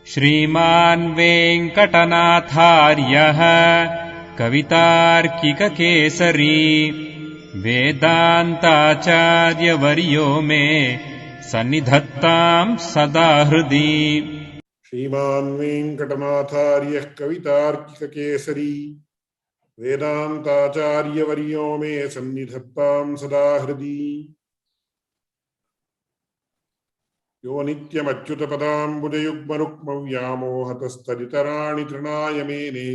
श्रीमान् वेङ्कटनाथार्यः कवितार्किककेसरी वेदान्ताचार्यवर्यो मे सन्निधत्ताम् सदा हृदि। श्रीमान् वेङ्कटनाथार्यः कवितार्किककेसरी वेदान्ताचार्यवर्यो मे सन्निधत्ताम् सदा हृदि। यो नित्यमच्युतपदाम्बुजयुग्मरुक्मव्यामोहतस्तदितराणि तृणाय मेने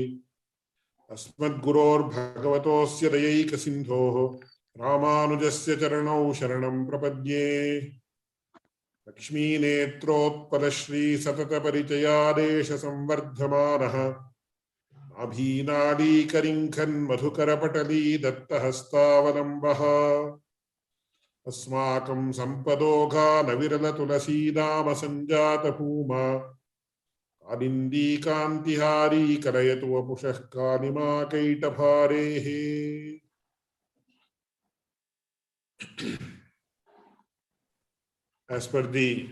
अस्मद्गुरोर्भगवतोऽस्य दयैकसिन्धोः रामानुजस्य चरणौ शरणं प्रपद्ये। लक्ष्मीनेत्रोत्पलश्रीसततपरिचयादेशसंवर्धमानः नाभीनालीकरिङ्खन् मधुकरपटली दत्तहस्तावलम्बः अस्माकं सम्पदोघानविरलतुलसीदाम सञ्जातभूमा कालिन्दीकान्तिहारी कलयतु वपुषः कालिमाकैटभारेः। As per the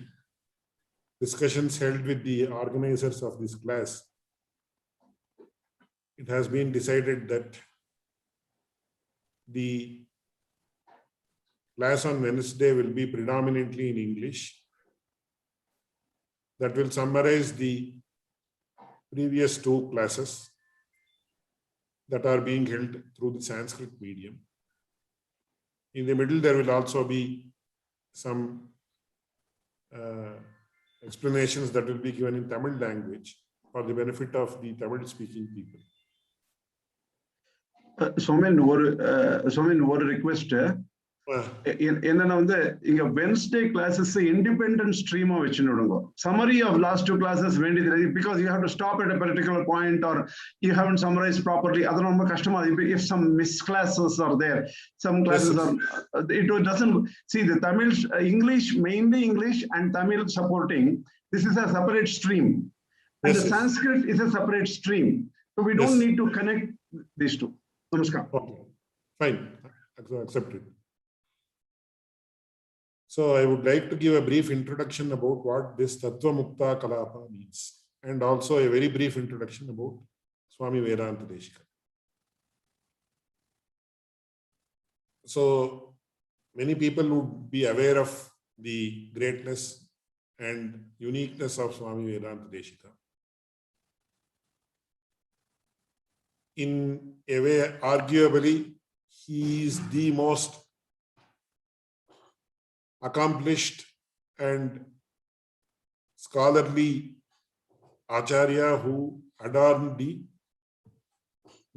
discussions held with the organizers of this class, it has been decided that the class on Wednesday will be predominantly in English. That will summarize the previous two classes that are being held through the Sanskrit medium. In the middle, there will also be some explanations that will be given in Tamil language for the benefit of the Tamil speaking people. Somen, one request. என்னன்னா வந்து இங்க Wednesday classes independent ஸ்ட்ரீமா வச்சுடுங்க. Summary of last two classes வேண்டியது because you have to stop at a particular point or you haven't summarized properly. அது ரொம்ப கஷ்டமா if some miss classes are there, some classes are it doesn't see the Tamil English, mainly English and Tamil supporting, this is a separate stream and the Sanskrit is a separate stream, so we don't need to connect these two. Namaskar. Okay, fine, accepted. So I would like to give a brief introduction about what this Tattva Mukta Kalapa means, and also a very brief introduction about Swami Vedanta Deshika. So many people would be aware of the greatness and uniqueness of Swami Vedanta Deshika. In a way, arguably, he is the most accomplished and scholarly Acharya who adorned the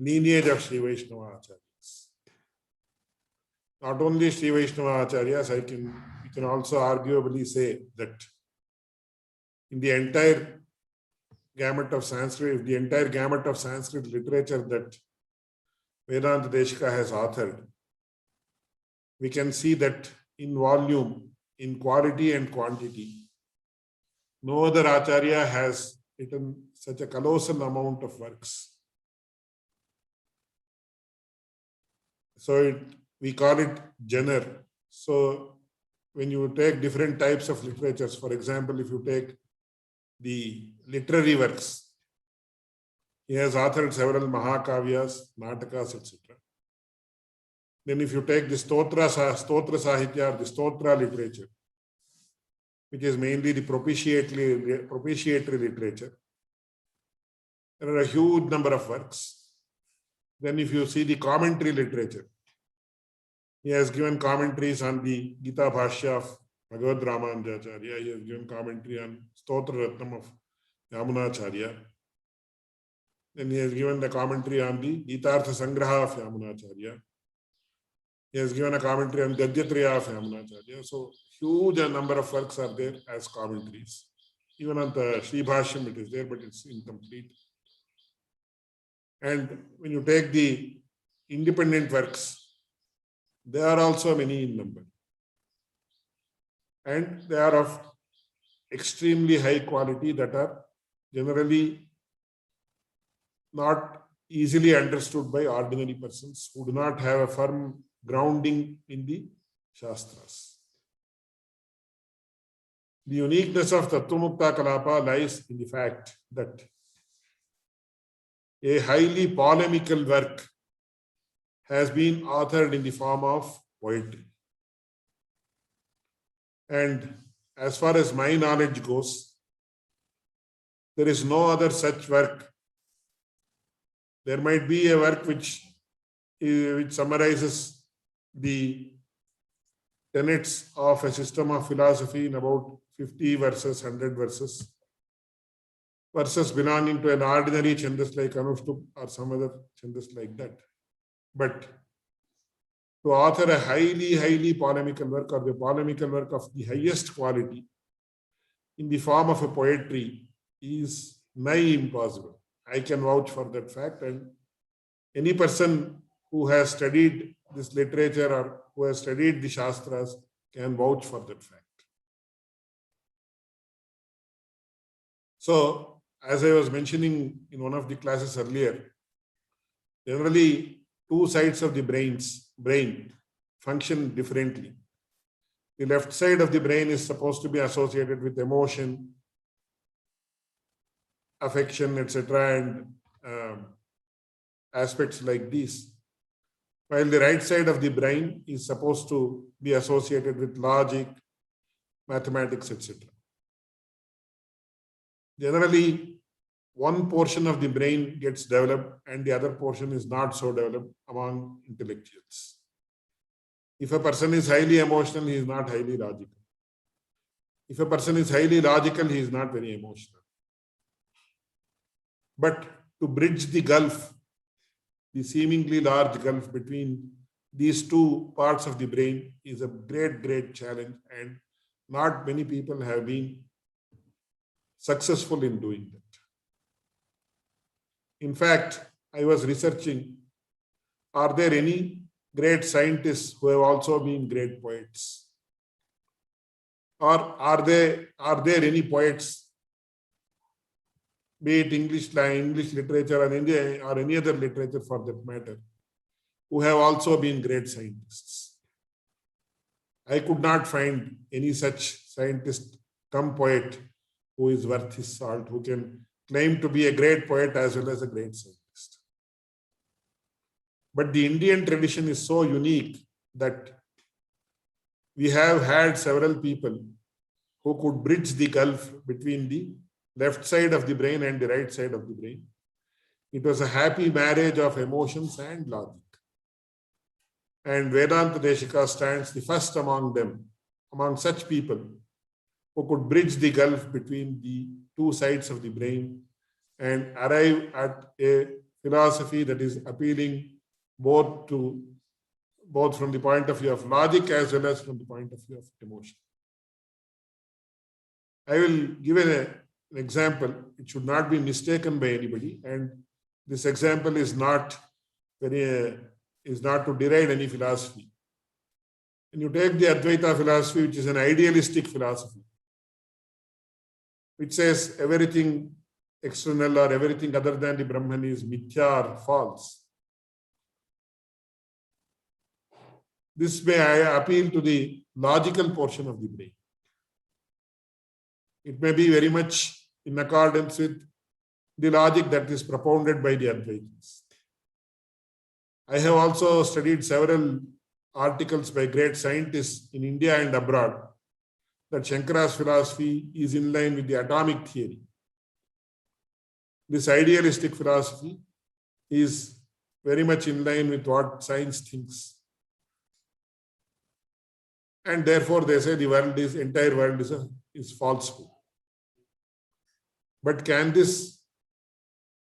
lineage of Sri Vaishnava Acharyas. Not only Sri Vaishnava Acharyas, we can also arguably say that in the entire gamut of Sanskrit, the entire gamut of Sanskrit literature that Vedanta Deshika has authored, we can see that in volume, in quality and quantity, no other Acharya has written such a colossal amount of works. So we call it genre. So when you take different types of literatures, for example, if you take the literary works, he has authored several Mahakavyas, Natakas, etc. Then if you take the Stotra Sahitya or the Stotra literature, which is mainly the propitiatory literature, there are a huge number of works. Then if you see the commentary literature, he has given commentaries on the Gita Bhashya of Bhagavad Ramanujacharya, he has given commentary on Stotra Ratnam of Yamunacharya, then he has given the commentary on the Gitartha Sangraha of Yamunacharya. He has given a commentary on Gadyatraya of Yamunacharya. So huge number of works are there as commentaries. Even on the Sri Bhashyam it is there, but it's incomplete. And when you take the independent works, there are also many in number. And they are of extremely high quality that are generally not easily understood by ordinary persons who do not have a firm grounding in the Shastras. The uniqueness of Tattvamukta Kalapa lies in the fact that a highly polemical work has been authored in the form of poetry. And as far as my knowledge goes, there is no other such work. There might be a work which summarizes the tenets of a system of philosophy in about 50 verses, 100 verses belonging to an ordinary chandas like Anushtup or some other chandas like that. But to author a highly polemical work or the polemical work of the highest quality in the form of a poetry is nigh impossible. I can vouch for that fact, and any person who has studied this literature or who has studied the Shastras can vouch for that fact. So, as I was mentioning in one of the classes earlier, generally two sides of the brain function differently. The left side of the brain is supposed to be associated with emotion, affection, etc., and aspects like these, while the right side of the brain is supposed to be associated with logic, mathematics, etc. Generally, one portion of the brain gets developed and the other portion is not so developed among intellectuals. If a person is highly emotional, he is not highly logical. If a person is highly logical, he is not very emotional. But to bridge the gulf, the seemingly large gulf between these two parts of the brain is a great challenge, and not many people have been successful in doing that. In fact, I was researching, are there any great scientists who have also been great poets? Or are there any poets, be it English literature or India or any other literature for that matter, who have also been great scientists? I could not find any such scientist come poet who is worth his salt, who can claim to be a great poet as well as a great scientist. But the Indian tradition is so unique that we have had several people who could bridge the gulf between the left side of the brain and the right side of the brain. It was a happy marriage of emotions and logic. And Vedanta Deshika stands the first among them, among such people who could bridge the gulf between the two sides of the brain and arrive at a philosophy that is appealing both from the point of view of logic as well as from the point of view of emotion. I will give an example. It should not be mistaken by anybody, and this example is not to deride any philosophy. When you take the Advaita philosophy, which is an idealistic philosophy, which says everything external or everything other than the Brahman is mithya or false. This may appeal to the logical portion of the brain. It may be very much in accordance with the logic that is propounded by the Advaitas. I have also studied several articles by great scientists in India and abroad that Shankara's philosophy is in line with the atomic theory. This idealistic philosophy is very much in line with what science thinks. And therefore they say the entire world is falsehood. But can this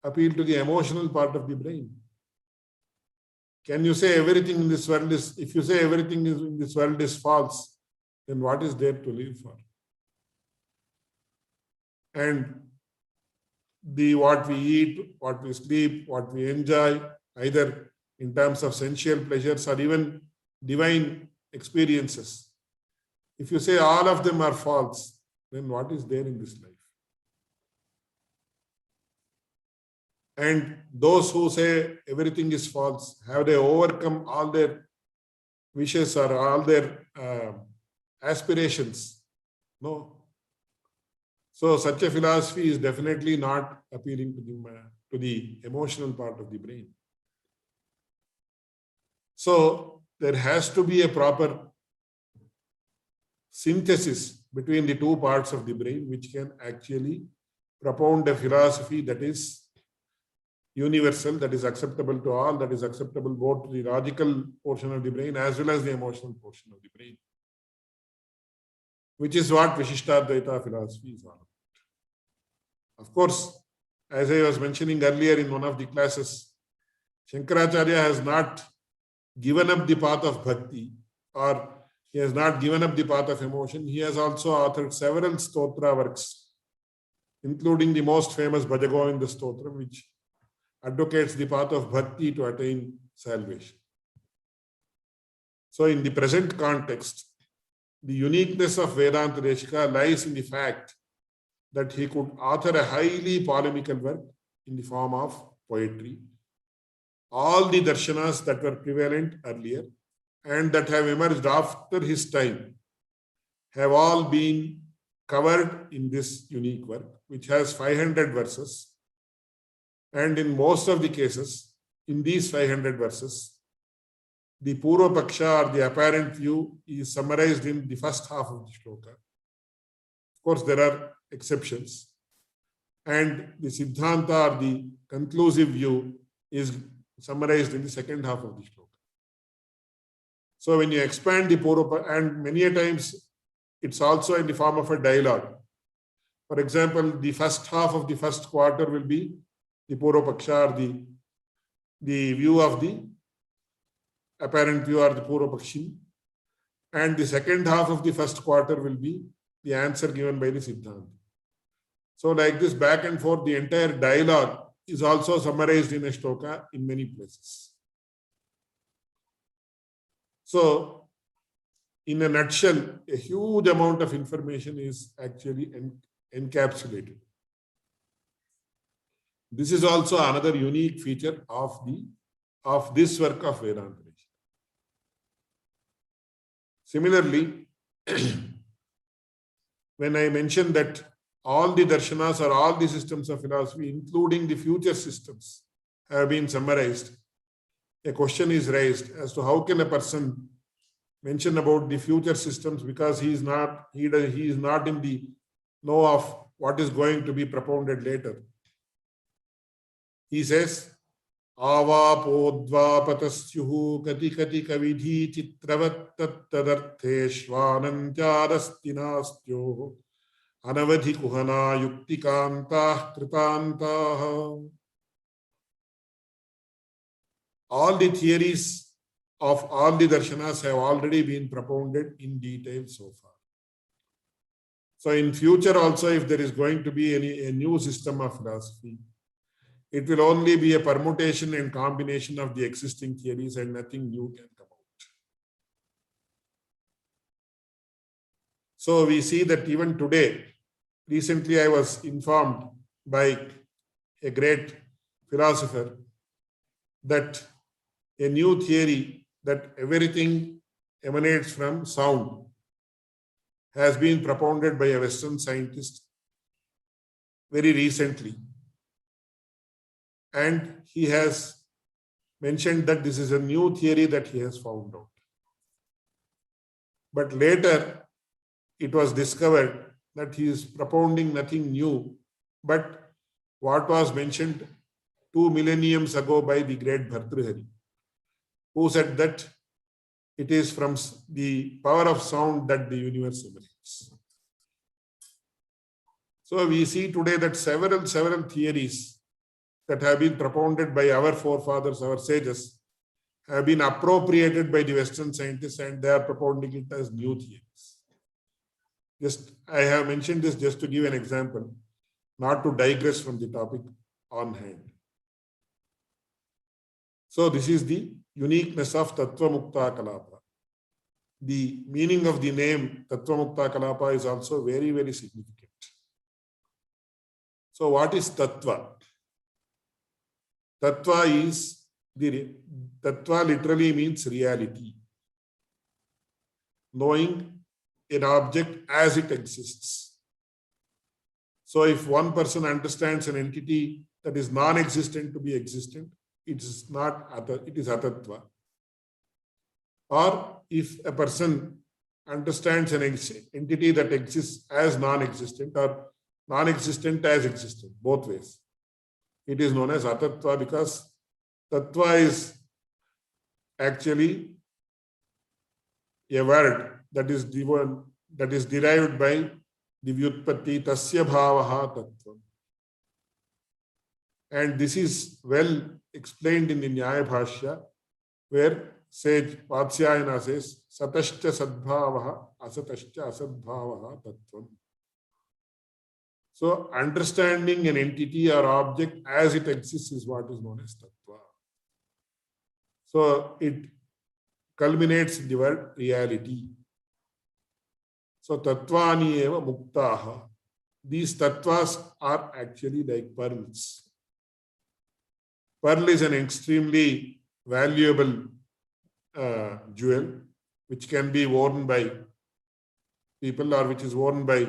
appeal to the emotional part of the brain? Can you say everything in this world is, if you say everything in this world is false, then what is there to live for? And what we eat, what we sleep, what we enjoy, either in terms of sensual pleasures or even divine experiences, if you say all of them are false, then what is there in this life? And those who say everything is false, have they overcome all their wishes or all their aspirations? No. So such a philosophy is definitely not appealing to the emotional part of the brain. So there has to be a proper synthesis between the two parts of the brain, which can actually propound a philosophy that is universal, that is acceptable to all, that is acceptable both to the logical portion of the brain as well as the emotional portion of the brain, which is what Vishishtadvaita philosophy is all about. Of course, as I was mentioning earlier in one of the classes, Shankaracharya has not given up the path of bhakti, or he has not given up the path of emotion. He has also authored several stotra works, including the most famous Bhajagovinda Stotra, which advocates the path of bhakti to attain salvation. So in the present context, the uniqueness of Vedanta Deshika lies in the fact that he could author a highly polemical work in the form of poetry. All the darshanas that were prevalent earlier and that have emerged after his time have all been covered in this unique work, which has 500 verses. And in most of the cases, in these 500 verses, the Purva Paksha, or the apparent view, is summarized in the first half of the shloka. Of course, there are exceptions. And the Siddhanta, or the conclusive view, is summarized in the second half of the shloka. So when you expand the Purva, and many a times it's also in the form of a dialogue. For example, the first half of the first quarter will be the Purva Paksha, or the view of the apparent view, or the Purva Pakshin. And the second half of the first quarter will be the answer given by the Siddhanta. So like this back and forth, the entire dialogue is also summarized in a shloka in many places. So in a nutshell, a huge amount of information is actually encapsulated. This is also another unique feature of this work of Vedanta. Similarly, when I mentioned that all the darshanas, or all the systems of philosophy, including the future systems, have been summarized, a question is raised as to how can a person mention about the future systems, because he is not in the know of what is going to be propounded later. He says, Avapodvapatasyuhu kati kati kavidhi chitravattattartheshvanantyadastinastyo anavadhi kuhana yuktikantah kritantah. All the theories of all the darshanas have already been propounded in detail so far. So in future also, if there is going to be a new system of philosophy, it will only be a permutation and combination of the existing theories, and nothing new can come out. So we see that even today, recently I was informed by a great philosopher that a new theory that everything emanates from sound has been propounded by a Western scientist very recently. And he has mentioned that this is a new theory that he has found out. But later, it was discovered that he is propounding nothing new, but what was mentioned 2 millenniums ago by the great Bhartrihari, who said that it is from the power of sound that the universe emanates. So we see today that several theories that have been propounded by our forefathers, our sages, have been appropriated by the Western scientists, and they are propounding it as new theories. I have mentioned this just to give an example, not to digress from the topic on hand. So this is the uniqueness of Tattvamukta Kalapa. The meaning of the name Tattvamukta Kalapa is also very, very significant. So what is Tattva? Tattva literally means reality. Knowing an object as it exists. So if one person understands an entity that is non-existent to be existent, it is not, it is atattva. Or if a person understands an entity that exists as non-existent or non-existent as existent, both ways, it is known as atattva, because tattva is actually a word that is derived by the vyutpatti tasya bhavaha tattvam. And this is well explained in the Nyaya Bhashya, where sage Vatsyayana says, satascha sadbhavaha asatascha asadbhavaha tattvam. So understanding an entity or object as it exists is what is known as tattva. So it culminates in the word reality. So tattvani eva muktaha. These tattvas are actually like pearls. Pearl is an extremely valuable jewel which can be worn by people or which is worn by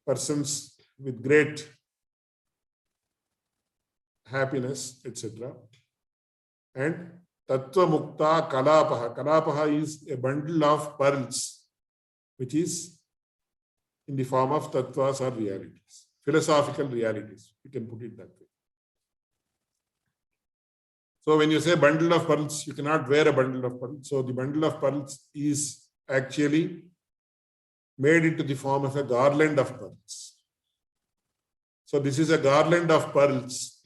persons with great happiness, etc. And tattva mukta kalapaha. Kalapaha is a bundle of pearls which is in the form of tattvas or realities, philosophical realities. You can put it that way. So when you say bundle of pearls, you cannot wear a bundle of pearls. So the bundle of pearls is actually made into the form of a garland of pearls. So this is a garland of pearls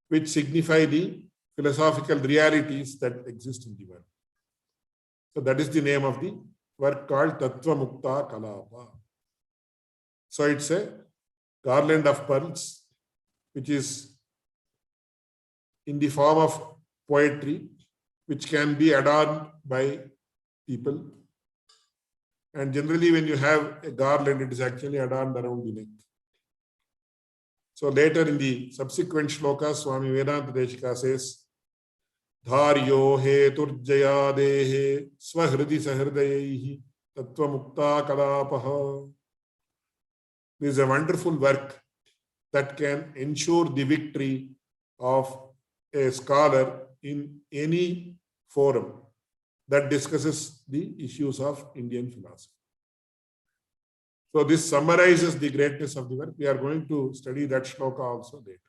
which signify the philosophical realities that exist in the world. So that is the name of the work called Tattva Mukta Kalapa. So it's a garland of pearls which is in the form of poetry, which can be adorned by people. And generally when you have a garland, it is actually adorned around the neck. So later in the subsequent shlokas, Swami Vedanta Deshika says, Dharyo he turjaya dehe swahridi sahridayehi tattva mukta kalapaha. This is a wonderful work that can ensure the victory of a scholar in any forum that discusses the issues of Indian philosophy. So this summarizes the greatness of the work. We are going to study that shloka also later.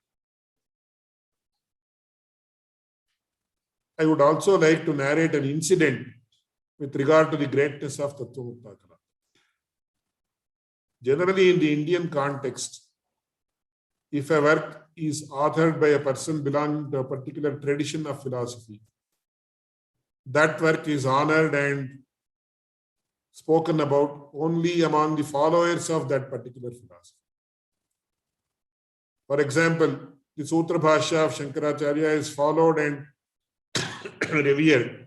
I would also like to narrate an incident with regard to the greatness of Tattva Mukta Kalapa. Generally in the Indian context, if a work is authored by a person belonging to a particular tradition of philosophy, that work is honored and spoken about only among the followers of that particular philosophy. For example, the Sutra Bhashya of Shankaracharya is followed and revered.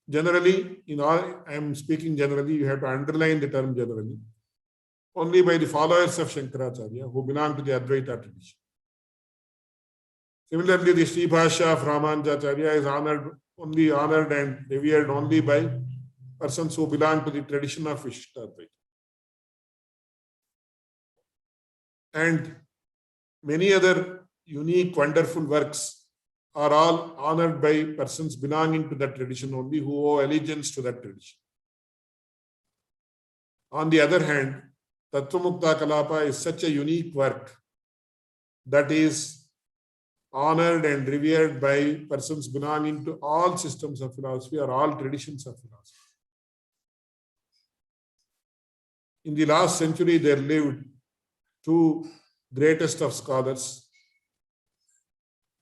Generally, I am speaking generally, you have to underline the term generally, only by the followers of Shankaracharya who belong to the Advaita tradition. Similarly, the Sri Bhashya of Ramanujacharya is honored and revered only by persons who belong to the tradition of Vishishta Advaita. And many other unique, wonderful works are all honored by persons belonging to that tradition only, who owe allegiance to that tradition. On the other hand, Tattva Mukta Kalapa is such a unique work that is honored and revered by persons belonging to all systems of philosophy or all traditions of philosophy. In the last century, there lived two greatest of scholars,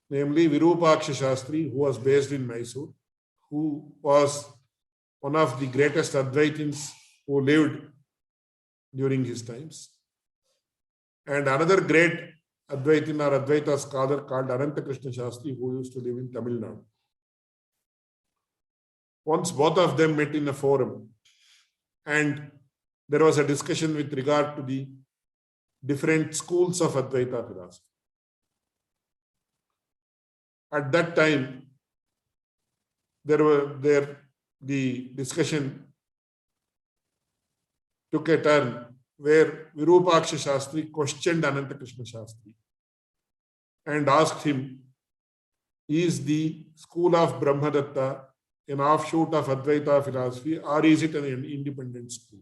namely Virupaksha Shastri, who was based in Mysore, who was one of the greatest Advaitins who lived during his times, and another great Advaitin or Advaita scholar called Ananta Krishna Shastri, who used to live in Tamil Nadu. Once both of them met in a forum, and there was a discussion with regard to the different schools of Advaita philosophy. At that time, the discussion took a turn where Virupaksha Shastri questioned Ananta Krishna Shastri and asked him, is the school of Brahmadatta an offshoot of Advaita philosophy, or is it an independent school?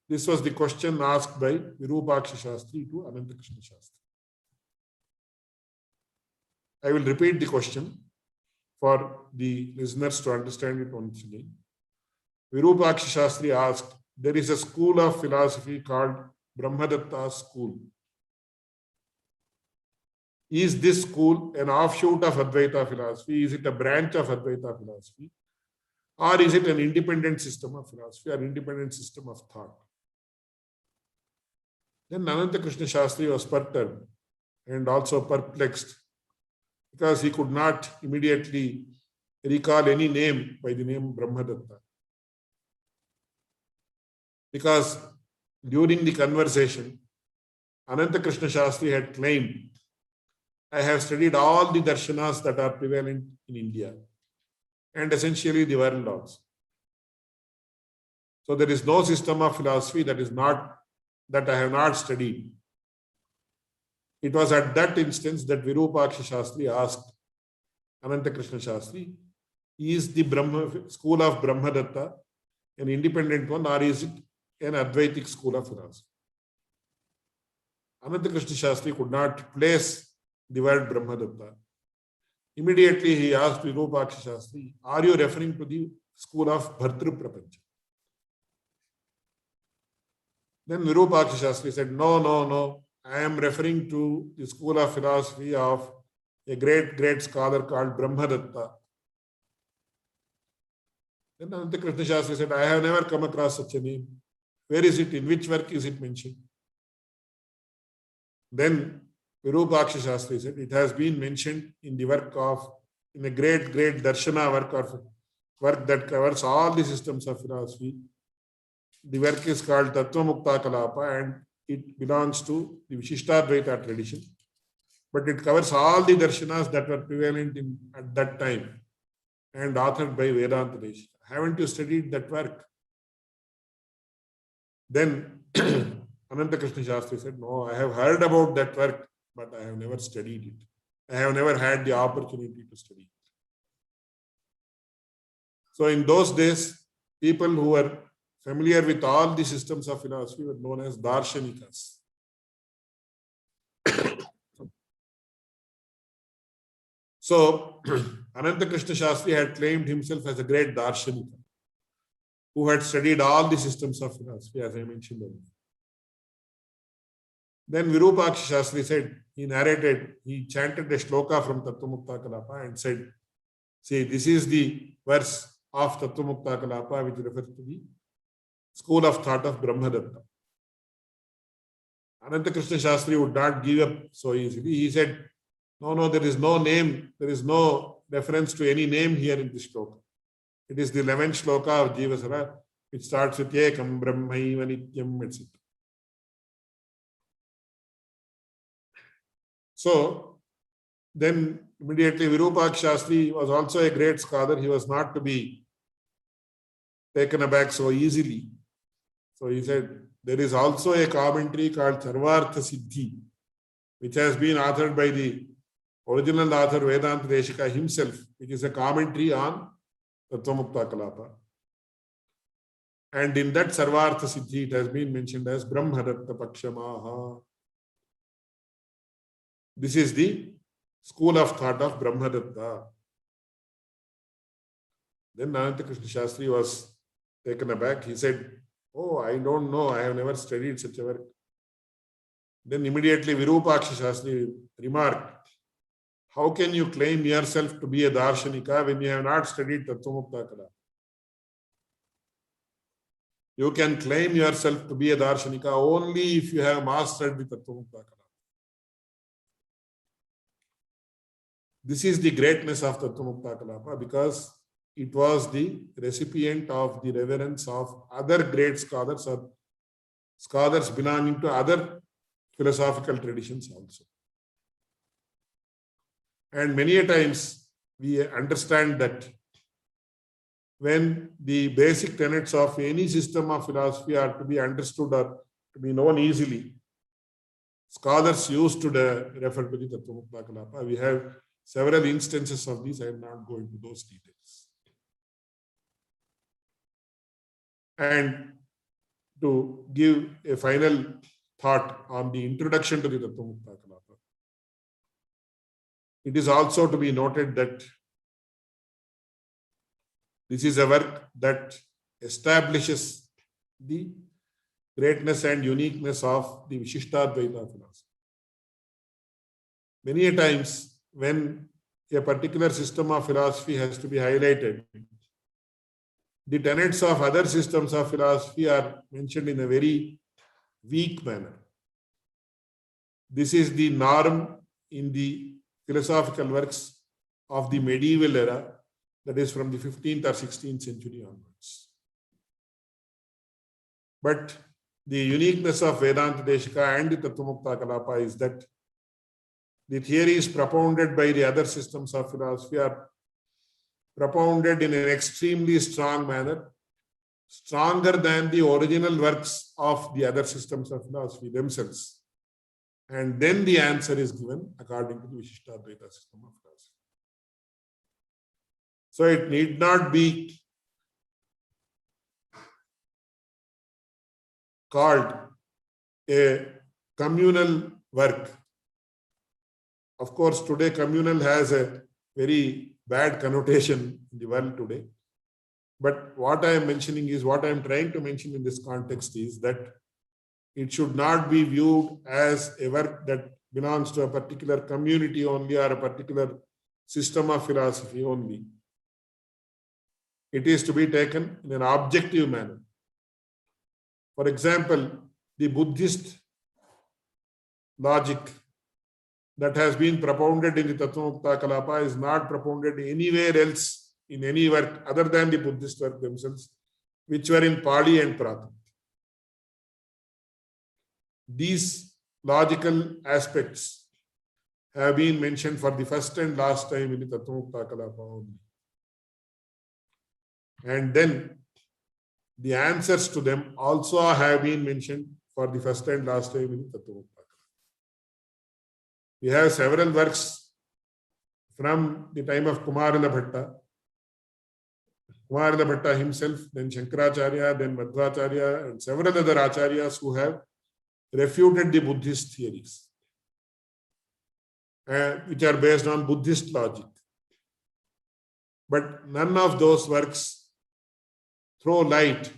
This was the question asked by Virupaksha Shastri to Ananta Krishna Shastri. I will repeat the question for the listeners to understand it once again. Virupaksha Shastri asked, there is a school of philosophy called Brahmadatta school. Is this school an offshoot of Advaita philosophy? Is it a branch of Advaita philosophy? Or is it an independent system of philosophy or independent system of thought? Then Ananta Krishna Shastri was perturbed and also perplexed because he could not immediately recall any name by the name Brahmadatta. Because during the conversation, Ananta Krishna Shastri had claimed, I have studied all the darshanas that are prevalent in India and essentially the world also. So there is no system of philosophy that I have not studied. It was at that instance that Virupaksha Shastri asked Ananta Krishna Shastri, is the school of Brahmadatta an independent one, or is it an Advaitic school of philosophy? Ananta Krishna Shastri could not place the word Brahmadatta. Immediately he asked Virupaksha Shastri, are you referring to the school of Bhartru Prapancha? Then Virupaksha Shastri said, no. I am referring to the school of philosophy of a great scholar called Brahmadatta. Then Ananta Krishna Shastri said, I have never come across such a name. Where is it? In which work is it mentioned? Then Virupaksha Shastri said, it has been mentioned in the work of, in a great darshana work that covers all the systems of philosophy. The work is called Tattvamukta Kalapa and it belongs to the Vishishtadvaita tradition. But it covers all the darshanas that were prevalent at that time and authored by Vedanta Deshika. Haven't you studied that work? Then Ananta Krishna Shastri said, no, I have heard about that work, but I have never studied it. I have never had the opportunity to study it. So in those days, people who were familiar with all the systems of philosophy were known as Darshanikas. So Ananta Krishna Shastri had claimed himself as a great Darshanika who had studied all the systems of philosophy, as I mentioned earlier. Then Virupaksha Shastri said, he chanted a shloka from Tattvamukta Kalapa and said, see, this is the verse of Tattvamukta Kalapa which refers to the school of thought of Brahmadatta. Ananta Krishna Shastri would not give up so easily. He said, no, there is no name, there is no reference to any name here in this shloka. It is the 11th shloka of Jivasara, which starts with Ekam Brahmaiva Nityam, etc. So then immediately Virupaksha Shastri was also a great scholar. He was not to be taken aback so easily. So he said, there is also a commentary called Sarvartha Siddhi, which has been authored by the original author Vedanta Deshika himself, which is a commentary on Tattvamukta Kalapa. And in that Sarvartha Siddhi, it has been mentioned as Brahmadatta Pakshamaha. This is the school of thought of Brahmadatta. Then Ananta Krishna Shastri was taken aback. He said, oh, I don't know. I have never studied such a work. Then immediately Virupaksha Shastri remarked, how can you claim yourself to be a Darshanika when you have not studied Tattvamukta Kalapa? You can claim yourself to be a Darshanika only if you have mastered the Tattvamukta Kalapa. This is the greatness of Tattvamukta Kalapa because it was the recipient of the reverence of other great scholars or scholars belonging to other philosophical traditions also. And many a times we understand that when the basic tenets of any system of philosophy are to be understood or to be known easily, scholars used to refer to the Tattvamukta Kalapa. We have several instances of these. I am not going into those details. And to give a final thought on the introduction to the Tattvamukta Kalapa, it is also to be noted that this is a work that establishes the greatness and uniqueness of the Vishishtadvaita philosophy. Many a times, when a particular system of philosophy has to be highlighted, the tenets of other systems of philosophy are mentioned in a very weak manner. This is the norm in the philosophical works of the medieval era, that is from the 15th or 16th century onwards. But the uniqueness of Vedanta Deshika and the Tattvamukta Kalapa is that the theories propounded by the other systems of philosophy are propounded in an extremely strong manner, stronger than the original works of the other systems of philosophy themselves. And then the answer is given according to the Vishishtadvaita system of philosophy. So it need not be called a communal work. Of course, today communal has a very bad connotation in the world today. But what I am mentioning is, what I am trying to mention in this context is that it should not be viewed as a work that belongs to a particular community only or a particular system of philosophy only. It is to be taken in an objective manner. For example, the Buddhist logic that has been propounded in the Tattvamukta Kalapa is not propounded anywhere else in any work other than the Buddhist work themselves, which were in Pali and Prakrit. These logical aspects have been mentioned for the first and last time in the Tattvamukta Kalapa only. And then the answers to them also have been mentioned for the first and last time in the Tattvamukta Kalapa. We have several works from the time of Kumarila Bhatta. Kumarila Bhatta himself, then Shankaracharya, then Madhvacharya, and several other acharyas who have refuted the Buddhist theories, which are based on Buddhist logic. But none of those works throw light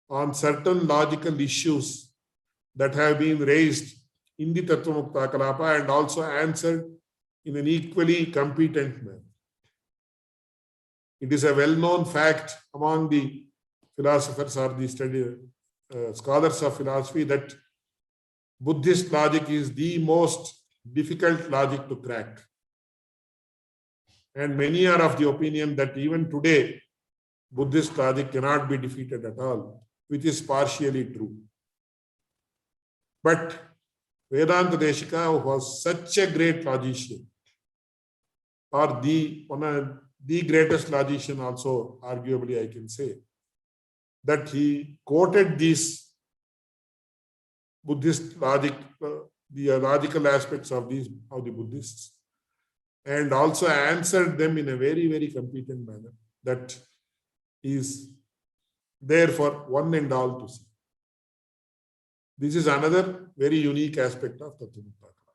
on certain logical issues that have been raised in the Tattvamukta Kalapa and also answered in an equally competent manner. It is a well-known fact among the philosophers or the scholars of philosophy that Buddhist logic is the most difficult logic to crack. And many are of the opinion that even today, Buddhist logic cannot be defeated at all, which is partially true. But Vedanta Deshika was such a great logician, or one of the greatest logician also, arguably I can say, that he quoted these Buddhist logic, the logical aspects of the Buddhists, and also answered them in a very, very competent manner that is there for one and all to see. This is another very unique aspect of Tattvamukta Kalapa.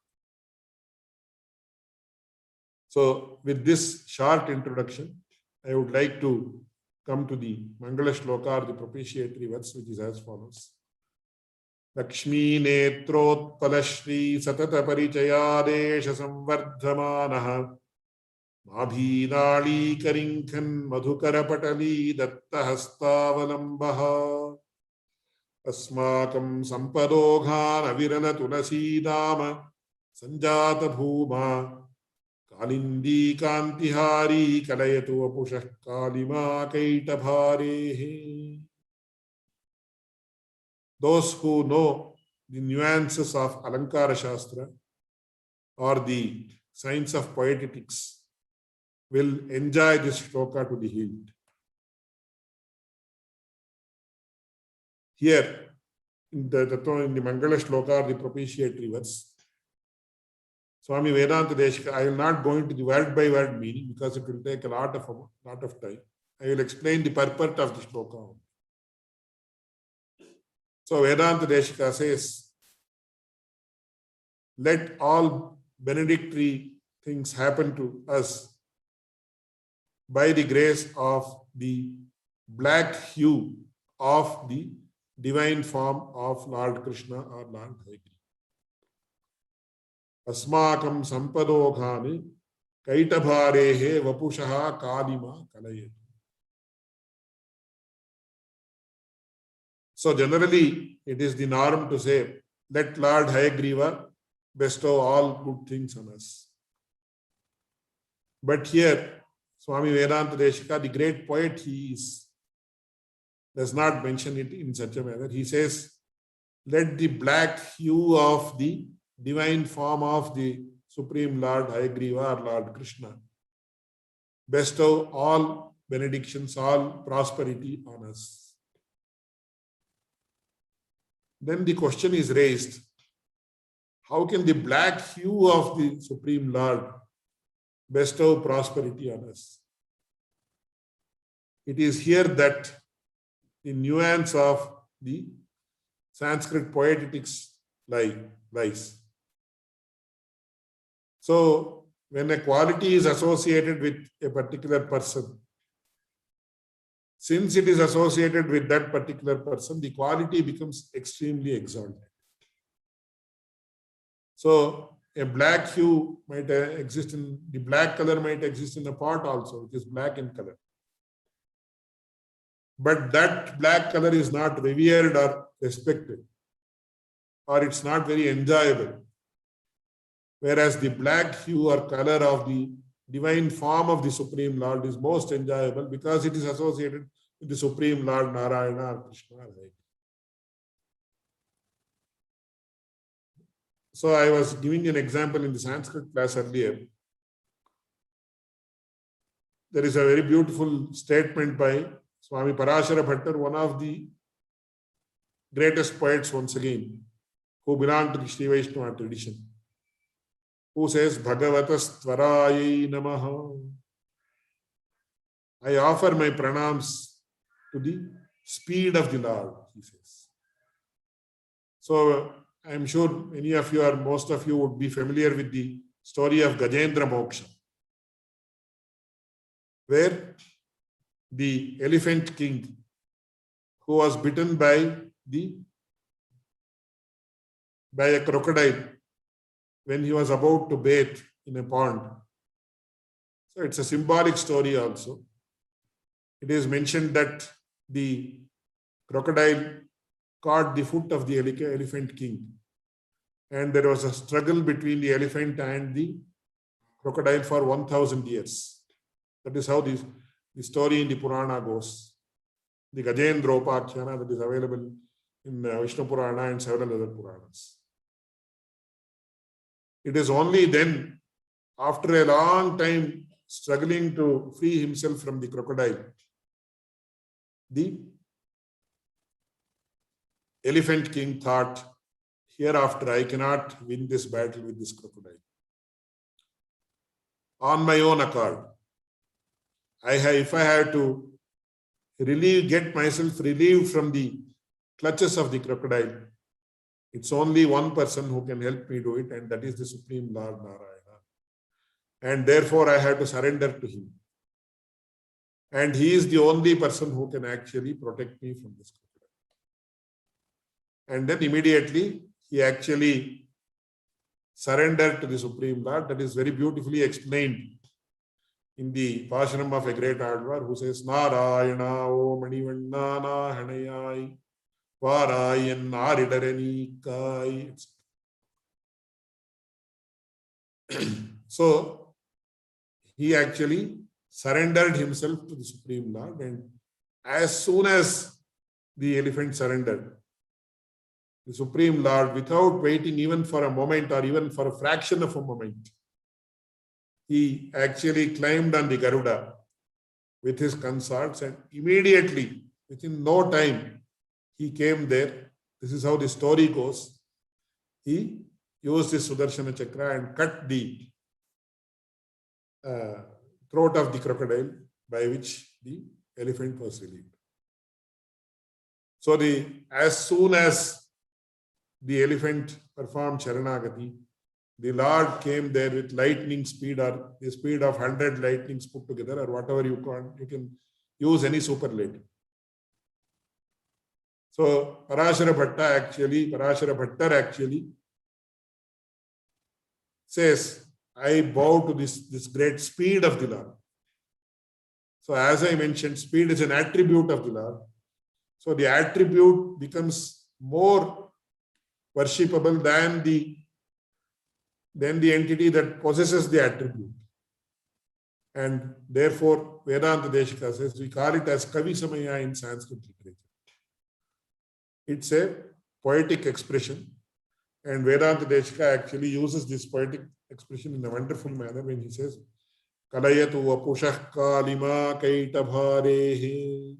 So with this short introduction, I would like to come to the Mangala Shloka, or the propitiatory verse, which is as follows. Lakshmi netrotpala shri satata parichayadesha samvardhamanaha Madhinali Karinkhan Madhukara Patali Datta Hastavalambha Asmakam Sampadoghan Avirala Tulasi Dama Sanjata Bhuma Kalindi Kantihari Kalayatu Apushah Kalima Kaitabharehe. Those who know the nuances of Alankara Shastra or the science of poetics will enjoy this shloka to the hilt. here in the Mangala Shloka, the propitiatory verse, Swami Vedanta Deshika, I will not go into the word by word meaning because it will take a lot of time. I will explain the purport of the shloka. So Vedanta Deshika says, let all benedictory things happen to us by the grace of the black hue of the divine form of Lord Krishna or Lord Haigri. Asmakam sampadoghani kaitavarehe vapushaha kalima kalayet. So generally, it is the norm to say, let Lord Hayagriva bestow all good things on us. But here, Swami Vedanta Deshika, the great poet he is, does not mention it in such a manner. He says, let the black hue of the divine form of the Supreme Lord Hayagriva or Lord Krishna bestow all benedictions, all prosperity on us. Then the question is raised, how can the black hue of the Supreme Lord bestow prosperity on us? It is here that the nuance of the Sanskrit poetics lies. So, when a quality is associated with a particular person, since it is associated with that particular person, the quality becomes extremely exalted. So, a black hue might exist in, the black color might exist in a pot also, which is black in color. But that black color is not revered or respected, or it's not very enjoyable. Whereas the black hue or color of the divine form of the Supreme Lord is most enjoyable because it is associated with the Supreme Lord Narayana or Krishna. Right? So I was giving an example in the Sanskrit class earlier. There is a very beautiful statement by Swami Parashara Bhattar, one of the greatest poets once again, who belong to the Sri Vaishnava tradition, who says, Bhagavatas Tvarayi Namaha. I offer my pranams to the speed of the Lord, he says. So I am sure many of you or most of you would be familiar with the story of Gajendra Moksha, where the elephant king, who was bitten by a crocodile when he was about to bathe in a pond. So it's a symbolic story also. It is mentioned that the crocodile caught the foot of the elephant king, and there was a struggle between the elephant and the crocodile for 1,000 years. That is how the story in the Purana goes. The Gajendra Upakhyana that is available in Vishnu Purana and several other Puranas. It is only then, after a long time struggling to free himself from the crocodile, the elephant king thought, hereafter I cannot win this battle with this crocodile. On my own accord, if I have to get myself relieved from the clutches of the crocodile, it's only one person who can help me do it, and that is the Supreme Lord Narayana. And therefore, I have to surrender to him. And he is the only person who can actually protect me from this crocodile. And then immediately, he actually surrendered to the Supreme Lord. That is very beautifully explained in the Pashanam of a great Advar, who says, Narayana o Manivanna Hanayai Varayan Aridarani Kai. So he actually surrendered himself to the Supreme Lord, and as soon as the elephant surrendered, the Supreme Lord, without waiting even for a moment or even for a fraction of a moment, he actually climbed on the Garuda with his consorts, and immediately, within no time, he came there. This is how the story goes. He used his Sudarshana Chakra and cut the throat of the crocodile, by which the elephant was relieved. So as soon as the elephant performed Sharanagati, the Lord came there with lightning speed, or the speed of 100 lightnings put together, or whatever you can use any superlative. So Parashara Bhattar actually says, I bow to this great speed of the Lord. So as I mentioned, speed is an attribute of the Lord. So the attribute becomes more worshipable than the entity that possesses the attribute. And therefore, Vedanta Deshika says, we call it as Kavi Samaya in Sanskrit literature. It's a poetic expression. And Vedanta Deshika actually uses this poetic expression in a wonderful manner when he says, Kalayatu vapushah kalima kaitabharehe.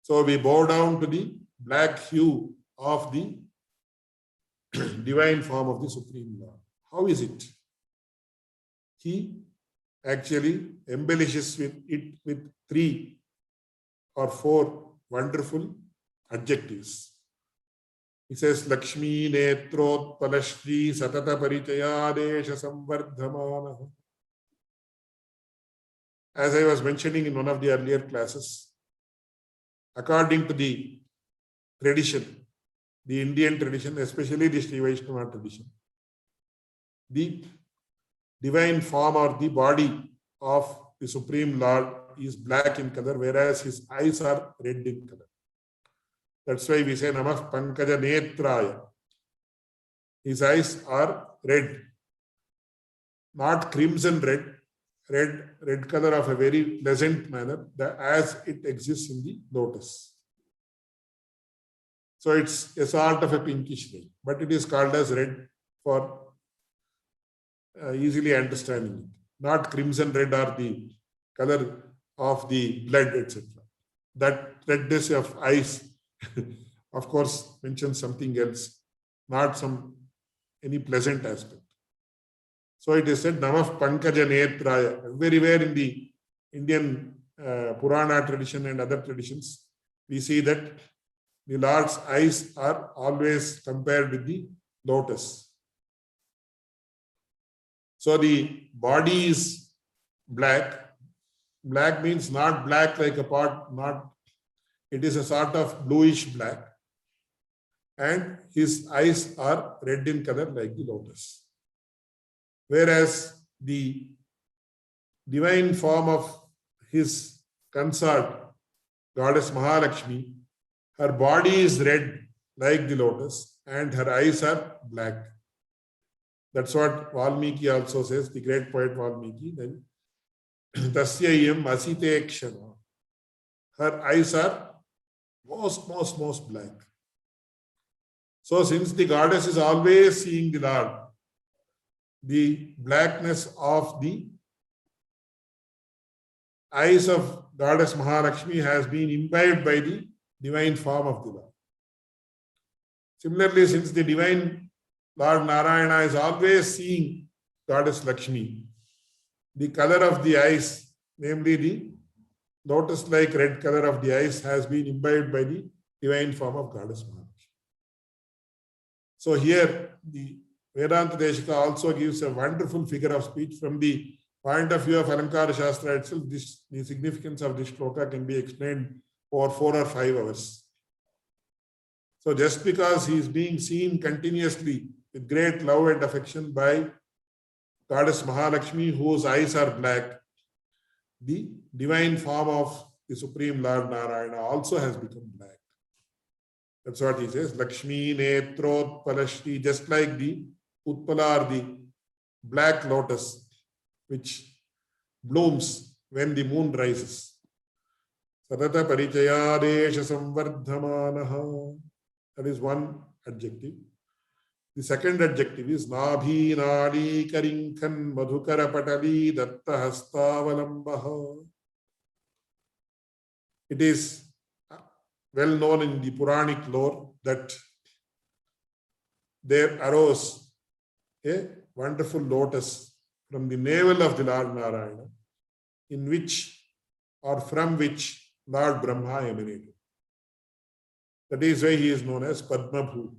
So we bow down to the black hue of the divine form of the Supreme Lord. How is it? He actually embellishes it with 3 or 4 wonderful adjectives. He says, Lakshmi Netrot Palashri Satata Parichayadesha Samvardhamana. As I was mentioning in one of the earlier classes, according to the tradition, the Indian tradition, especially the Sri Vaishnava tradition, the divine form or the body of the Supreme Lord is black in color, whereas his eyes are red in color. That's why we say Namah Pankaja Netraya. His eyes are red, not crimson red, red color of a very pleasant manner, as it exists in the lotus. So it's a sort of a pinkish red, but it is called as red for easily understanding it. Not crimson red or the color of the blood, etc. That redness of eyes, of course, mentions something else, not any pleasant aspect. So it is said, Namah Pankaja Netraya. Everywhere in the Indian Purana tradition and other traditions, we see that the Lord's eyes are always compared with the lotus. So the body is black. Black means not black like a pot, it is a sort of bluish black. And his eyes are red in color like the lotus. Whereas the divine form of his consort, Goddess Mahalakshmi, her body is red like the lotus and her eyes are black. That's what Valmiki also says, the great poet Valmiki. Then, Tasyayam asite kshana. Her eyes are most black. So since the goddess is always seeing the Lord, the blackness of the eyes of Goddess Mahalakshmi has been imbibed by the divine form of the Lord. Similarly, since the divine Lord Narayana is always seeing Goddess Lakshmi, the color of the eyes, namely the lotus-like red color of the eyes, has been imbibed by the divine form of Goddess Mahalakshmi. So here, the Vedanta Deshika also gives a wonderful figure of speech from the point of view of Alankara Shastra itself. The significance of this shloka can be explained for 4 or 5 hours. So just because he is being seen continuously with great love and affection by Goddess Mahalakshmi, whose eyes are black, the divine form of the Supreme Lord Narayana also has become black. That's what he says, Lakshmi Netrot Palashri, just like the Utpala or the black lotus, which blooms when the moon rises. Satata Parichayadesha Samvardhamanaha. That is one adjective. The second adjective is Nabhi Nali Karinkan Madhukara Patali Datta Hastavalambaha. It is well known in the Puranic lore that there arose a wonderful lotus from the navel of the Lord Narayana, in which or from which Lord Brahma emanated. That is why he is known as Padmabhu,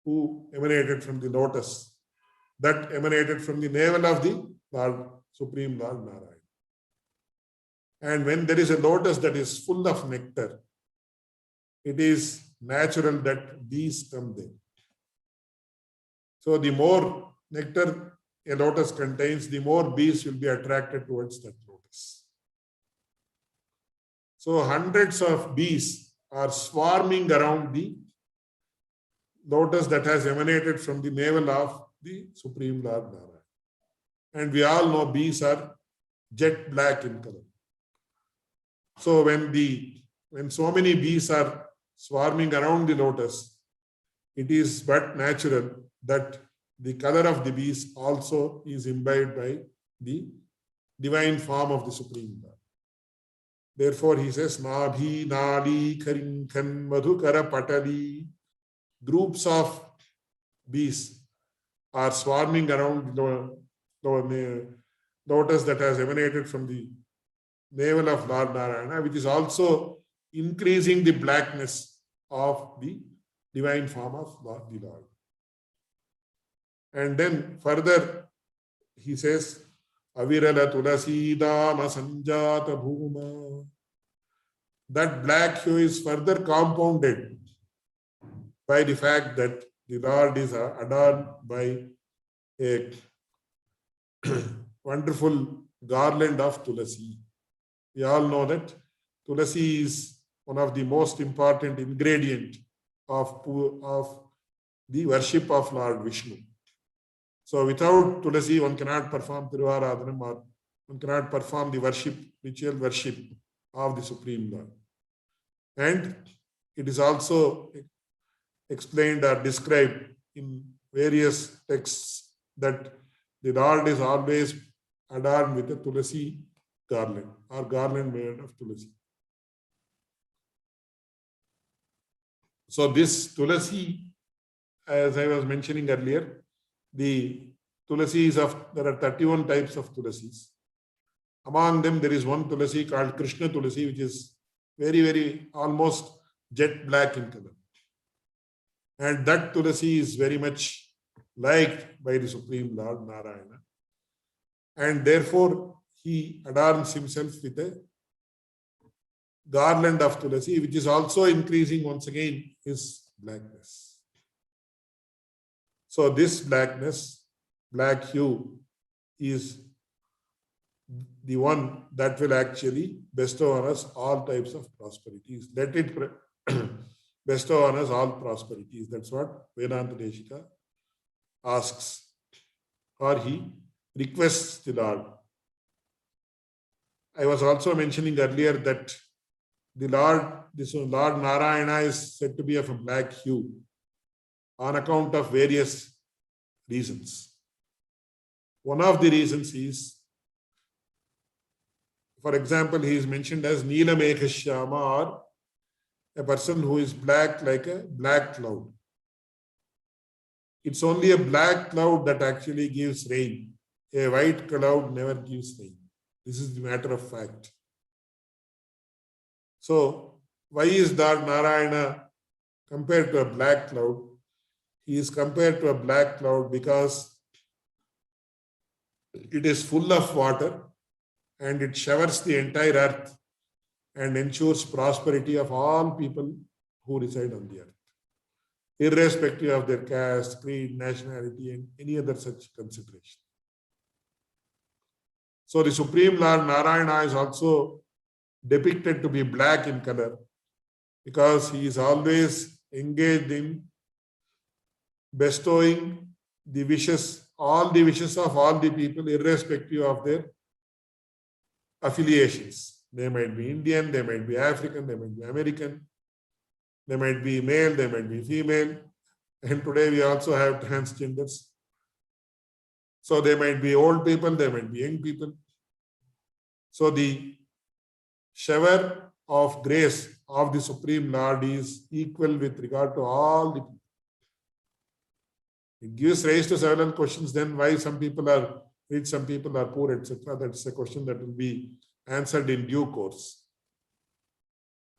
who emanated from the lotus, that emanated from the navel of the Lord, Supreme Lord Narayana. And when there is a lotus that is full of nectar, it is natural that bees come there. So the more nectar a lotus contains, the more bees will be attracted towards that lotus. So hundreds of bees are swarming around the lotus that has emanated from the navel of the Supreme Lord Narayana. And we all know bees are jet black in color. So when so many bees are swarming around the lotus, it is but natural that the color of the bees also is imbibed by the divine form of the Supreme Lord. Therefore, he says, Nabhi, Nali, Karinkan, Madhukara, Patali. Groups of bees are swarming around the lotus that has emanated from the navel of Lord Narayana, which is also increasing the blackness of the divine form of the Lord. And then further, he says, Avirala Tulasi Dama Sanjata Bhuma. That black hue is further compounded by the fact that the Lord is adorned by a wonderful garland of Tulasi. We all know that Tulasi is one of the most important ingredients of the worship of Lord Vishnu. So without Tulasi, one cannot perform Tiruvaradhanam, or one cannot perform the worship, ritual worship of the Supreme Lord. And it is also explained or described in various texts that the Lord is always adorned with a Tulasi garland or garland made of Tulasi. So this Tulasi, as I was mentioning earlier, the Tulasis there are 31 types of Tulasis. Among them, there is one Tulasi called Krishna Tulasi, which is very, very almost jet black in color. And that Tulasi is very much liked by the Supreme Lord Narayana. And therefore, he adorns himself with a garland of Tulasi, which is also increasing once again his blackness. So this blackness, black hue, is the one that will actually bestow on us all types of prosperities. Let it bestow on us all prosperities. That's what Vedanta Deshika asks, or he requests the Lord. I was also mentioning earlier that the Lord Narayana is said to be of a black hue on account of various reasons. One of the reasons is, for example, he is mentioned as Neela Meghashyama, or a person who is black like a black cloud. It's only a black cloud that actually gives rain. A white cloud never gives rain. This is the matter of fact. So, why is Lord Narayana compared to a black cloud? He is compared to a black cloud because it is full of water and it showers the entire earth and ensures prosperity of all people who reside on the earth, irrespective of their caste, creed, nationality, and any other such consideration. So the Supreme Lord Narayana is also depicted to be black in color because he is always engaged in bestowing the wishes, all the wishes of all the people, irrespective of their affiliations. They might be Indian, they might be African, they might be American, they might be male, they might be female. And today we also have transgenders. So they might be old people, they might be young people. So the shower of grace of the Supreme Lord is equal with regard to all the people. It gives rise to several questions. Then why some people are rich, some people are poor, etc. That's a question that will be answered in due course.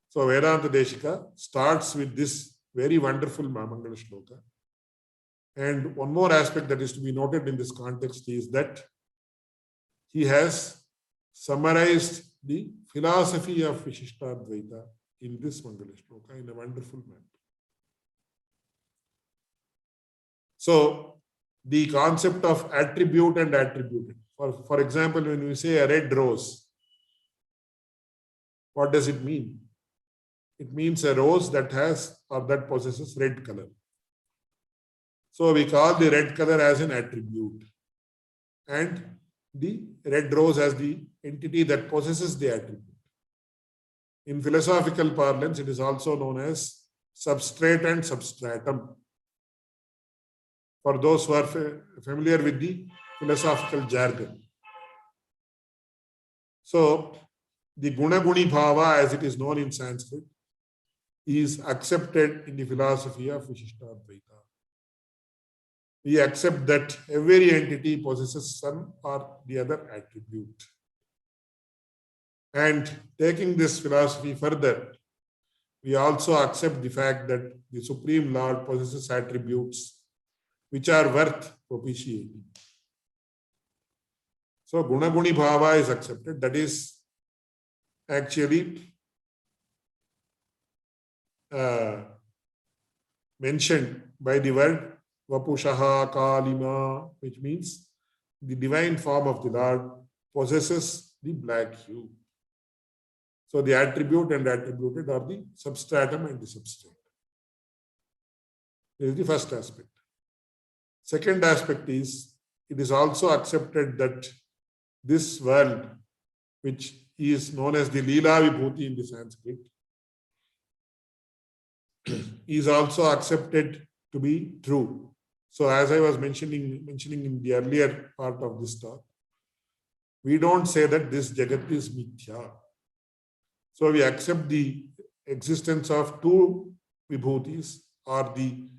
So Vedanta Deshika starts with this very wonderful Mangala Shloka. And one more aspect that is to be noted in this context is that he has summarized the philosophy of Vishishtadvaita in this Mangala Shloka in a wonderful manner. So the concept of attribute and attributed. For example, when we say a red rose, what does it mean? It means a rose that has or that possesses red color. So we call the red color as an attribute and the red rose as the entity that possesses the attribute. In philosophical parlance, it is also known as substrate and substratum. For those who are familiar with the philosophical jargon. So the Guna-Guni Bhava, as it is known in Sanskrit, is accepted in the philosophy of Vishishtadvaita. We accept that every entity possesses some or the other attribute. And taking this philosophy further, we also accept the fact that the Supreme Lord possesses attributes which are worth propitiating. So Guna-Guni Bhava is accepted. That is actually mentioned by the word Vapushaha Kalima, which means the divine form of the Lord possesses the black hue. So the attribute and attributed are the substratum and the substrate. This is the first aspect. Second aspect is, it is also accepted that this world, which is known as the Leela Vibhuti in the Sanskrit, is also accepted to be true. So as I was mentioning in the earlier part of this talk, we don't say that this Jagat is Mithya. So we accept the existence of two Vibhutis or the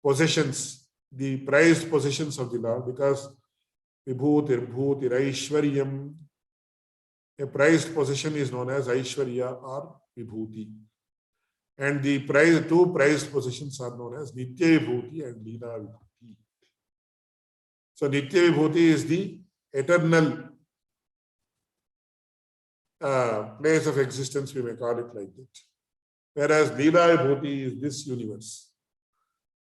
possessions, the prized possessions of the Lord, because Vibhutir, Bhutir, Aishwaryam, a prized possession is known as Aishwarya or Vibhuti. And the two prized possessions are known as Nitya Vibhuti and Leela Vibhuti. So Nitya Vibhuti is the eternal place of existence, we may call it like that. Whereas Leela Vibhuti is this universe.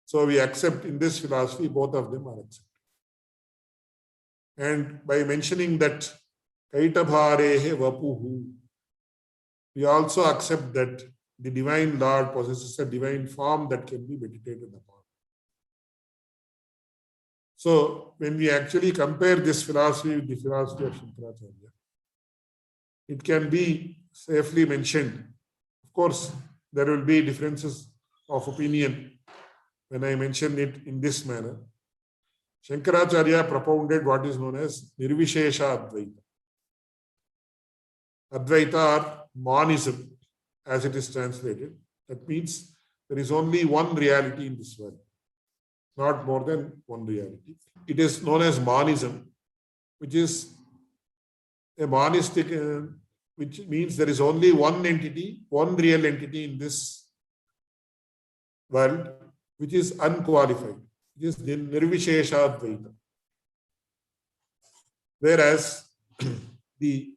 So we accept in this philosophy, both of them are accepted. And by mentioning that Kaitabharehe Vapuhu, we also accept that the divine Lord possesses a divine form that can be meditated upon. So when we actually compare this philosophy with the philosophy of Shankaracharya, it can be safely mentioned. Of course, there will be differences of opinion when I mention it in this manner. Shankaracharya propounded what is known as Nirvishesha Advaita. Advaita or monism, as it is translated. That means there is only one reality in this world, not more than one reality. It is known as monism, which is a monistic, which means there is only one entity, one real entity in this world, which is unqualified. It is the Nirvishesha Advaita. Whereas the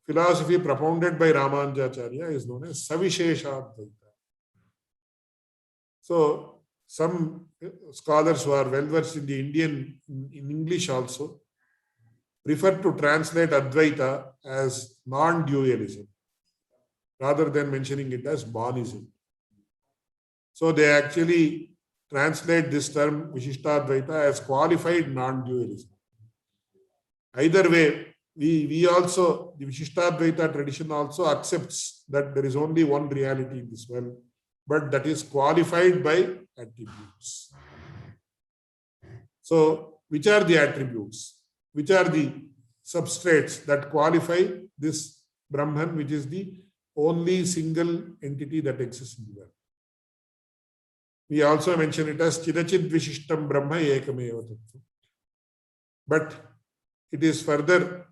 philosophy propounded by Ramanujacharya is known as Savishesha Advaita. So some scholars who are well versed in the in English also prefer to translate Advaita as non-dualism rather than mentioning it as monism. So they actually translate this term Vishishtadvaita as qualified non-dualism. Either way, we also, the Vishishtadvaita tradition also accepts that there is only one reality in this world, but that is qualified by attributes. So, which are the attributes? Which are the substrates that qualify this Brahman, which is the only single entity that exists in the world. We also mention it as Chidachid Vishishtam Brahma Ekameva Tattva. But it is further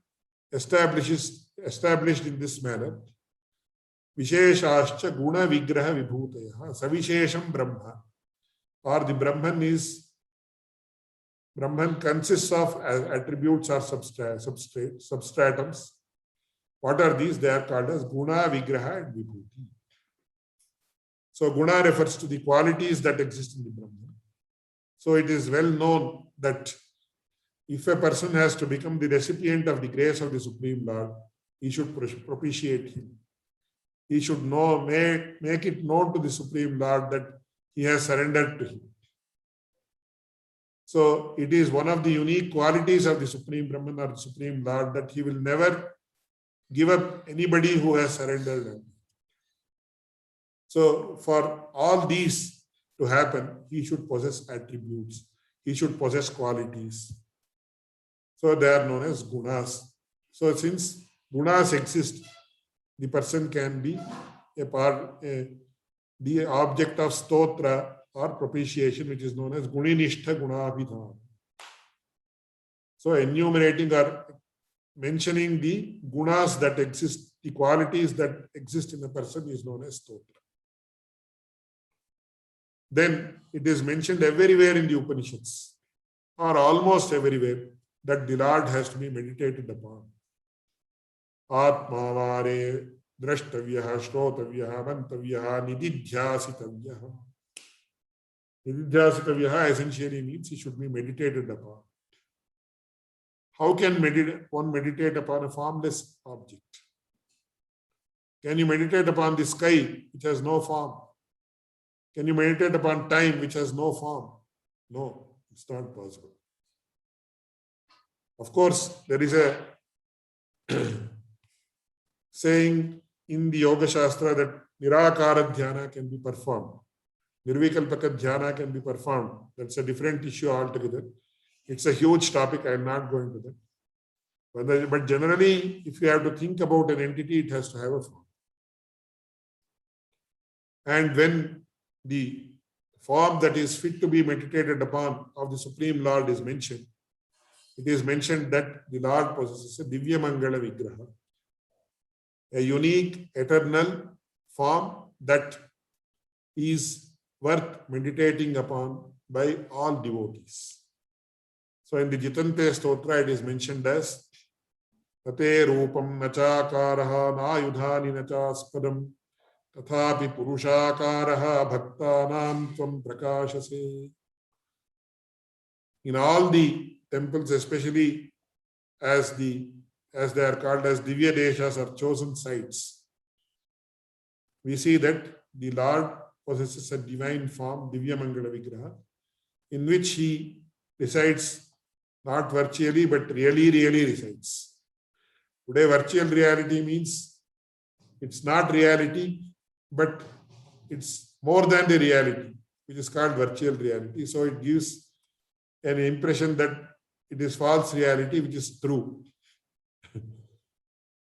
established in this manner. Visheshascha Guna Vigraha Vibhutaya Savishesham Brahma, or the Brahman consists of attributes or substratums. What are these? They are called as Guna, Vigraha, and Vibhuti. So Guna refers to the qualities that exist in the Brahman. So it is well known that if a person has to become the recipient of the grace of the Supreme Lord, he should propitiate him. He should make it known to the Supreme Lord that he has surrendered to him. So it is one of the unique qualities of the Supreme Brahman or the Supreme Lord that he will never give up anybody who has surrendered. So for all these to happen, he should possess attributes. He should possess qualities. So they are known as gunas. So since gunas exist, the person can be the object of stotra or propitiation, which is known as guninishta gunabhidhana. So enumerating or mentioning the gunas that exist, the qualities that exist in a person is known as stotra. Then it is mentioned everywhere in the Upanishads, or almost everywhere, that the Lord has to be meditated upon. Atmavare drashtavyaha shrotavyaha mantavyaha nididhyasitavyaha. Nididhyasitavyaha essentially means he should be meditated upon. How can one meditate upon a formless object? Can you meditate upon the sky which has no form? Can you meditate upon time which has no form? No, it's not possible. Of course, there is a saying in the Yoga Shastra that Nirakara Dhyana can be performed. Nirvikalpaka Dhyana can be performed. That's a different issue altogether. It's a huge topic. I am not going to that. But generally, if you have to think about an entity, it has to have a form. And when the form that is fit to be meditated upon of the Supreme Lord is mentioned, it is mentioned that the Lord possesses a Divya Mangala Vigraha, a unique, eternal form that is worth meditating upon by all devotees. So in the Jitante Stotra, it is mentioned as Tate Rupam Nachakaraha Nayudhani Nachaspadam Tathapi Purushakaraha Bhaktanam Tvam Prakashase. In all the temples, especially as they are called as Divya Deshas or chosen sites, we see that the Lord possesses a divine form, Divya Mangala Vigraha, in which he resides not virtually but really resides. Today, virtual reality means it's not reality, but it's more than the reality, which is called virtual reality. So it gives an impression that it is false reality, which is true.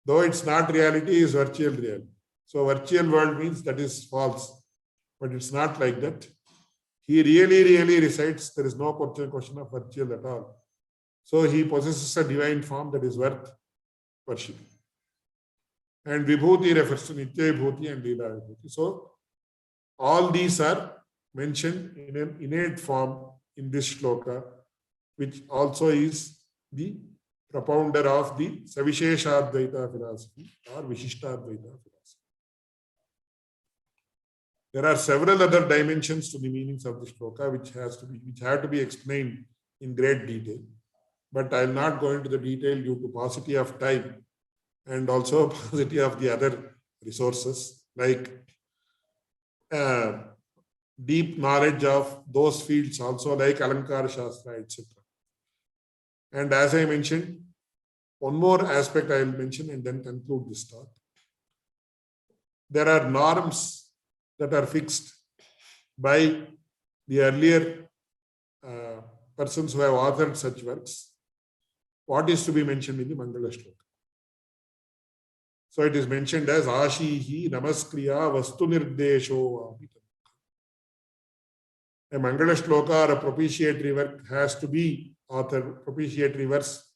Though it's not reality, it's virtual reality. So virtual world means that is false, but it's not like that. He really resides. There is no question of virtual at all. So he possesses a divine form that is worth worshipping. And Vibhuti refers to Nitya Vibhuti and Leela Vibhuti. So all these are mentioned in an innate form in this shloka, which also is the propounder of the Savisheshadvaita philosophy or Vishishtadvaita philosophy. There are several other dimensions to the meanings of the shloka which have to be explained in great detail. But I will not go into the detail due to paucity of time and also paucity of the other resources like deep knowledge of those fields also like Alankara Shastra, etc. And as I mentioned, one more aspect I will mention and then conclude this talk. There are norms that are fixed by the earlier persons who have authored such works. What is to be mentioned in the Mangala Shloka? So it is mentioned as Ashihi Namaskriya Vastu Nirdesho. A Mangala Shloka or a propitiatory work has to be authored, propitiatory verse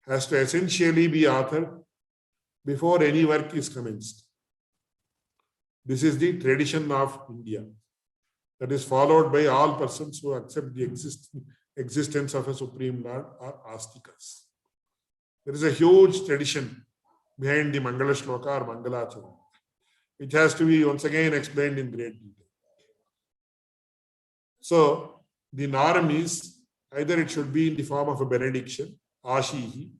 has to essentially be authored before any work is commenced. This is the tradition of India that is followed by all persons who accept the existence of a Supreme Lord or Astikas. There is a huge tradition behind the Mangala Shloka or Mangalacharana, which has to be once again explained in great detail. So the norm is either it should be in the form of a benediction, Ashihi,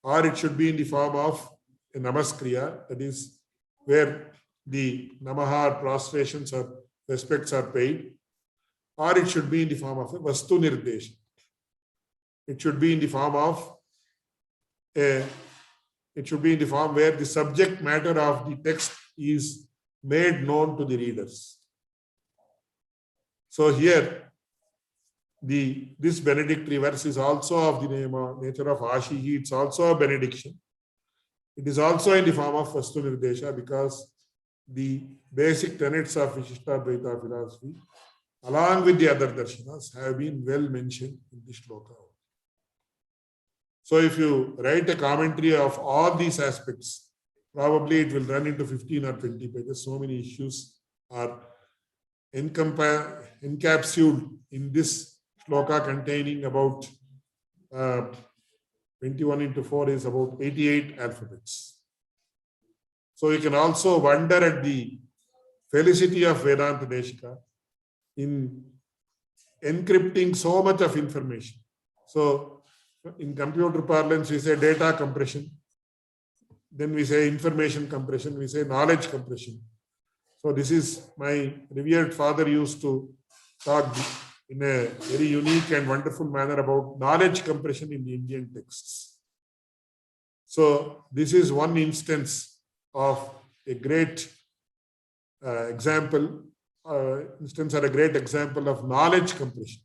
or it should be in the form of a Namaskriya, that is where the Namaha prostrations or respects are paid, or it should be in the form of a Vastu Nirdesha. It should be in the form of it should be in the form where the subject matter of the text is made known to the readers. So here, this benedictory verse is also of the nature of Ashihi. It's also a benediction. It is also in the form of Vastu Nirdesha because the basic tenets of Vishishtadvaita philosophy, along with the other darshanas, have been well mentioned in this shloka. So if you write a commentary of all these aspects, probably it will run into 15 or 20 pages. So many issues are encapsulated in this shloka containing about 21 into 4 is about 88 alphabets. So you can also wonder at the felicity of Vedanta Deshika in encrypting so much of information. So in computer parlance, we say data compression. Then we say information compression. We say knowledge compression. So this is my revered father used to talk in a very unique and wonderful manner about knowledge compression in the Indian texts. So this is one instance of a great example or a great example of knowledge compression,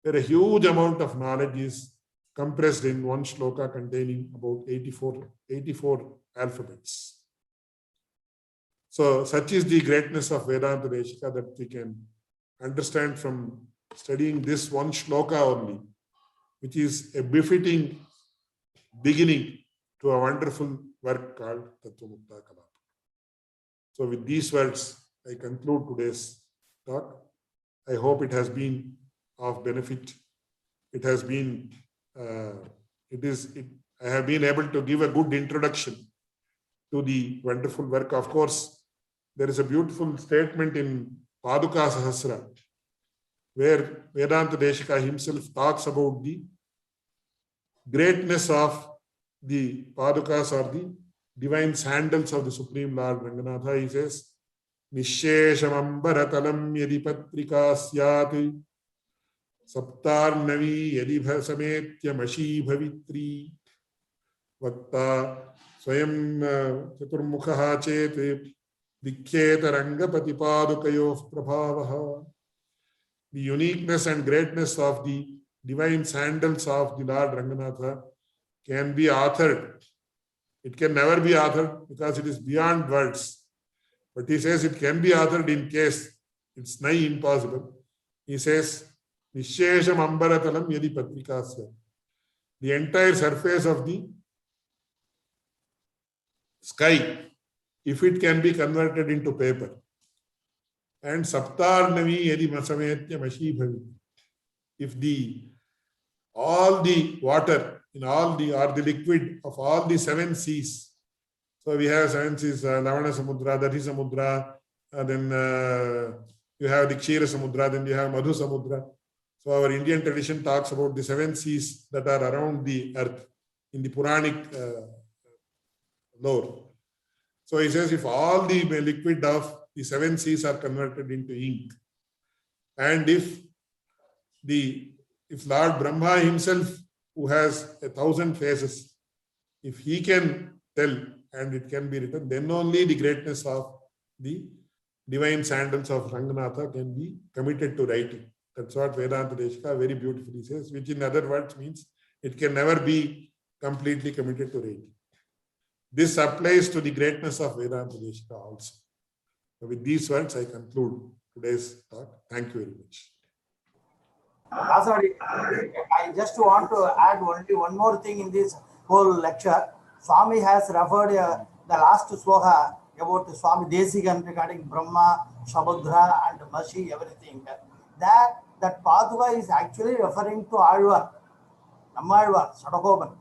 where a huge amount of knowledge is compressed in one shloka containing about 84 alphabets. So such is the greatness of Vedanta Deshika that we can understand from studying this one shloka only, which is a befitting beginning to a wonderful work called Tattvamukta Kalapa. So with these words, I conclude today's talk. I hope it has been of benefit. It has been, I have been able to give a good introduction to the wonderful work. Of course, there is a beautiful statement in Paduka Sahasra, where Vedanta Deshika himself talks about the greatness of the Padukas or the divine sandals of the Supreme Lord Ranganatha. He says, Nisheshamambaratalam yadi patrika syat saptarnavi yadi sametya mashi bhavitri vakta swayam chaturmukha chet dikhyeta rangapati padukayoh prabhavaha. The uniqueness and greatness of the divine sandals of the Lord Ranganatha can be authored. It can never be authored because it is beyond words. But he says it can be authored in case it's nigh impossible. He says, Nishesham ambaratalam yadi patrikasya. The entire surface of the sky, if it can be converted into paper. And saptarnavi yadi masametya mashi bhavi. If all the water in all the or the liquid of all the 7 seas. So we have 7 seas, Lavana Samudra, Dati Samudra, then you have the Kshira Samudra, then you have Madhu Samudra. So our Indian tradition talks about the 7 seas that are around the earth in the Puranic lore. So he says if all the liquid of the 7 seas are converted into ink, and if Lord Brahma himself, who has 1,000 faces, if he can tell and it can be written, then only the greatness of the divine sandals of Ranganatha can be committed to writing. That's what Vedanta Deshika very beautifully says, which in other words means it can never be completely committed to writing. this applies to the greatness of Vedanta Deshika also. So with these words, I conclude today's talk. Thank you very much. Sorry, I just want to add only one more thing in this whole lecture. Swami has referred the last sloka about Swami Desikan regarding Brahma, Shabudra and Mashi, everything. That Paduka is actually referring to Alvar, Nammalvar, Sadagopan.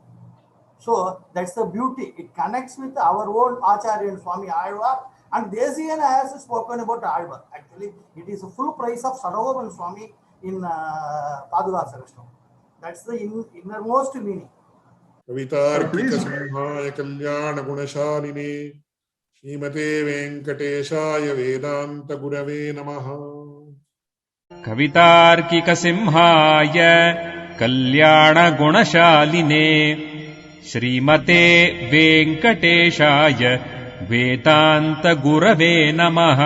So that's the beauty. It connects with our own Acharya and Swami Alvar, and Desikan has spoken about Alvar. Actually, it is a full price of Sadagopan Swami in Paduka Saraswam. That's the innermost meaning. कवितार्किक सिंहाय कल्याण गुणशालिने श्रीमते वेंकटेशाय वेदांत गुरवे नमः. कवितार्किकसिंहाय कल्याणगुणशालिने श्रीमते वेङ्कटेशाय वेदान्तगुरवे नमः.